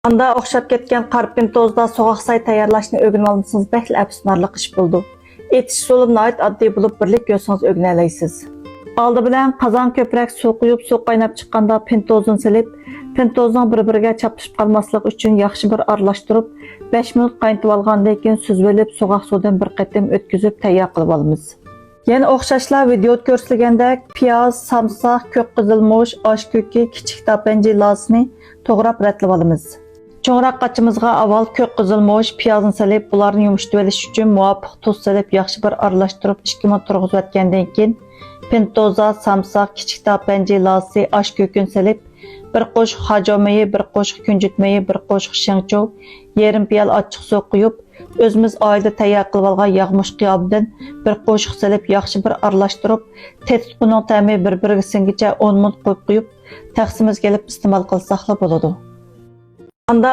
Anda o'xshab ketgan qarpintozda soğaqsay tayyorlashni o'rganib olsangiz bekli afsuslanarli ish bo'ldi. Etish usulü nihoyat oddiy bo'lib, birlik ko'rsangiz o'rganalaysiz. Oldi bilan qozon ko'proq suv quyib, suv qaynab chiqqanda pentozini silib, pentozning bir-biriga chapishib qolmasligi uchun yaxshi bir aralashtirib, 5 minut qaynatib olgandan keyin suzib olib, so'g'aq suvdan bir qatim o'tkazib tayyor qilib olamiz. Yana o'xshashlar videoda ko'rsatilgandek piyoz, samsoq, ko'k qizilmosh, osh ko'ki, kichik tapanji lasini to'g'rab ratlab olamiz. Cho'ngroq qachimizga avval ko'k qizilmosh, piyozni solib, bularni yumshatib olish uchun muvofiq tuz solib, yaxshi bir aralashtirib 2 minut turg'izib o'tgandan keyin pentoza, samsoq, kichik tapanji lasi, osh ko'kini solib, bir qo'shiq hajomayi, bir qo'shiq kunjut mayi, bir qo'shiq shangchov, yarim piyol achchiq suv quyib, o'zimiz oilada tayyor qilib olgan yog'mush qiyobidan bir qo'shiq solib, yaxshi bir aralashtirib, tetutquning ta'mi bir-biriga singicha 10 minut qo'yib, taqsimiz kelib iste'mol qilsaqla bo'ladi. Anda